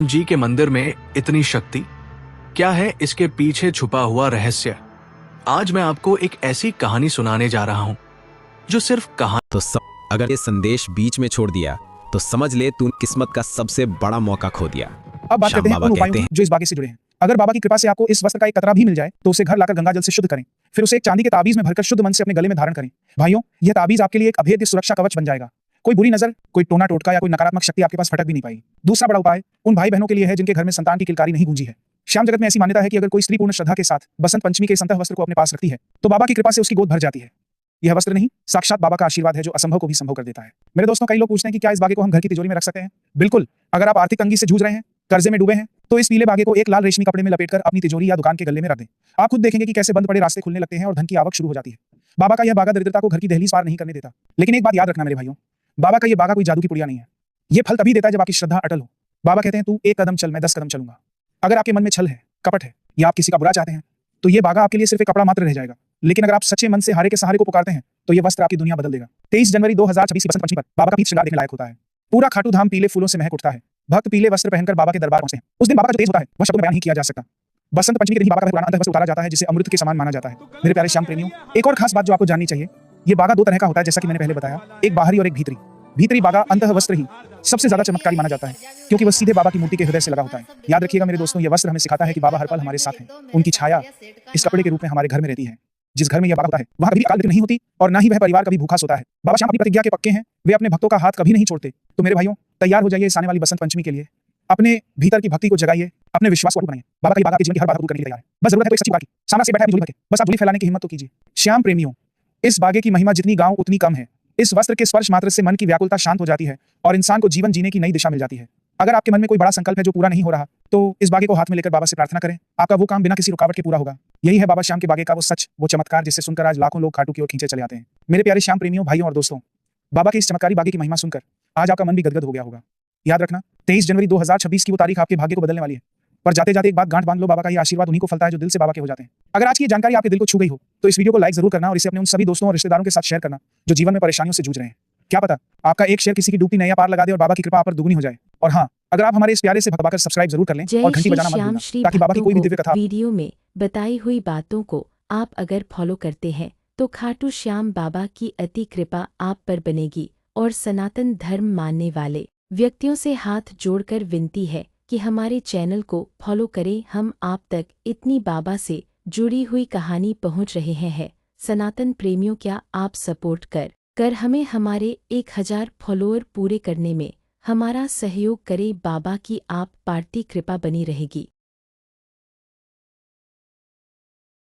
जी के मंदिर में इतनी शक्ति, क्या है इसके पीछे छुपा हुआ रहस्य? आज मैं आपको एक ऐसी कहानी सुनाने जा रहा हूं जो सिर्फ कहानी अगर ये संदेश बीच में छोड़ दिया तो समझ ले तूने किस्मत का सबसे बड़ा मौका खो दिया। अब बात करते हैं उन उपायों जो इस बागे से जुड़े हैं। अगर बाबा की कृपा से आपको इस वस्त्र का एक कतरा भी मिल जाए तो उसे घर लाकर गंगा जल से शुद्ध करें, फिर उसे एक चांदी के ताबीज में भरकर शुद्ध मन से अपने गले में धारण करें। भाइयों, यह ताबीज आपके लिए एक अभेद्य सुरक्षा कवच बन जाएगा। कोई बुरी नजर, कोई टोना टोटका या कोई नकारात्मक शक्ति आपके पास फटक भी नहीं पाएगी। दूसरा बड़ा उपाय उन भाई बहनों के लिए है जिनके घर में संतान की किलकारी नहीं गूंजी है। श्याम जगत में ऐसी मान्यता है कि अगर कोई स्त्री पूर्ण श्रद्धा के साथ बसंत पंचमी के संतह वस्त्र को अपने पास रखती है तो बाबा की कृपा से उसकी गोद भर जाती है। यह वस्त्र नहीं, साक्षात बाबा का आशीर्वाद है जो असंभव को भी संभव कर देता है। मेरे दोस्तों, कई लोग पूछते हैं कि क्या इस बागे को हम घर की तिजोरी में रख सकते हैं? बिल्कुल। अगर आप आर्थिक तंगी से जूझ रहे हैं, कर्जे में डूबे हैं, तो इस पीले बागे को एक लाल रेशमी कपड़े में लपेटकर अपनी तिजोरी या दुकान के गले में रख दें। आप खुद देखेंगे कि कैसे बंद पड़े रास्ते खुलने लगते हैं और धन की आवक शुरू हो जाती है। बाबा का यह बागा दरिद्रता को घर की दहलीज पार नहीं करने देता। लेकिन एक बात याद रखना मेरे भाइयों, बाबा का यह बागा कोई जादू की पुड़िया नहीं है। यह फल तभी देता है जब आपकी श्रद्धा अटल हो। बाबा कहते हैं, तू एक कदम चल, मैं 10 कदम चलूंगा। अगर आपके मन में छल है, कपट है या आप किसी का बुरा चाहते हैं तो यह बागा आपके लिए सिर्फ एक कपड़ा मात्र रह जाएगा। लेकिन अगर आप सच्चे मन से हारे के सहारे को पुकारते हैं तो यह वस्त्र आपकी दुनिया बदल देगा। 23 जनवरी 2026 की बसंत पंचमी पर बाबा का पीत श्रृंगार देखने लायक होता है। पूरा खाटू धाम पीले फूलों से महक उठता है। भक्त पीले वस्त्र पहनकर बाबा के दरबार पहुंचते हैं। उस दिन बाबा का जो तेज होता है वह शब्दों में बयान नहीं किया जा सकता। बसंत पंचमी के दिन बाबा का पुराना अंतः वस्त्र उतारा जाता है जिसे अमृत के समान माना जाता है। मेरे प्यारे श्याम प्रेमियों, एक और खास बात जो आपको जाननी चाहिए, ये बागा 2 तरह का होता है जैसा कि मैंने पहले बताया, एक बाहरी और एक भीतरी। भीतरी बागा अंतः वस्त्र ही सबसे ज्यादा चमत्कारी माना जाता है क्योंकि वह सीधे बाबा की मूर्ति के हृदय से लगा होता है। याद रखिएगा मेरे दोस्तों, यह वस्त्र हमें सिखाता है कि बाबा हर पल हमारे साथ हैं। उनकी छाया इस कपड़े के रूप में हमारे घर में रहती है। जिस घर में यह बागा होता है वहां कभी अकाल मृत्यु नहीं होती और ना ही वह परिवार कभी भूखा सोता है। बाबा श्याम अपनी प्रतिज्ञा के पक्के हैं, वे अपने भक्तों का हाथ कभी नहीं छोड़ते। तो मेरे भाइयों, तैयार हो जाइए इस आने वाली बसंत पंचमी के लिए। अपने भीतर की भक्ति को जगाइए, अपने विश्वास को बनाइए। बाबा का ये बागा आपके जीवन की हर बाधा दूर करने के लिए तैयार है। बस जरूरत है तो एक सच्ची बात की, सामने से बैठा है झोली भर के, बस आप झोली फैलाने की हिम्मत तो कीजिए। श्याम प्रेमियों, इस बागे की महिमा जितनी गाओ उतनी कम है। इस वस्त्र के स्पर्श मात्र से मन की व्याकुलता शांत हो जाती है और इंसान को जीवन जीने की नई दिशा मिल जाती है। अगर आपके मन में कोई बड़ा संकल्प है जो पूरा नहीं हो रहा तो इस बागे को हाथ में लेकर बाबा से प्रार्थना करें, आपका वो काम बिना किसी रुकावट के पूरा होगा। यही है बाबा श्याम के बागे का वो सच, वो चमत्कार जिसे सुनकर आज लाखों लोग खाटू की ओर खींचे चले आते हैं। मेरे प्यारे श्याम प्रेमियों, भाइयों और दोस्तों, बाबा के इस चमत्कारी बागे की महिमा सुनकर आज आपका मन भी गदगद हो गया होगा। याद रखना, 23 जनवरी 2026 की वो तारीख आपके भाग्य को बदलने वाली है। पर जाते जाते एक बात गांठ बांध लो, बाबा का ये आशीर्वाद उन्हीं को फलता है जो दिल से बाबा के हो जाते हैं। अगर आज की ये जानकारी आपके दिल को छू गई हो तो इस वीडियो को लाइक जरूर करना और इसे अपने उन सभी दोस्तों और रिश्तेदारों के साथ शेयर करना जो जीवन में परेशानियों से जूझ रहे हैं। क्या पता आपका एक शेयर किसी की डूबती नैया पार लगा दे और बाबा की कृपा आप पर दुगनी हो जाए। और हाँ, अगर आप हमारे इस प्यारे से भक्तवाकर सब्सक्राइब जरूर कर लें और घंटी बजाना मत भूलना ताकि बाबा की कोई भी दिव्य कथा वीडियो में बताई हुई बातों को आप अगर फॉलो करते हैं तो खाटू श्याम बाबा की अति कृपा आप पर बनेगी। और सनातन धर्म मानने वाले व्यक्तियों से हाथ जोड़कर विनती है कि हमारे चैनल को फॉलो करें। हम आप तक इतनी बाबा से जुड़ी हुई कहानी पहुंच रहे हैं। सनातन प्रेमियों, क्या आप सपोर्ट कर हमें हमारे 1000 फॉलोअर पूरे करने में हमारा सहयोग करें। बाबा की आप पार्टी कृपा बनी रहेगी।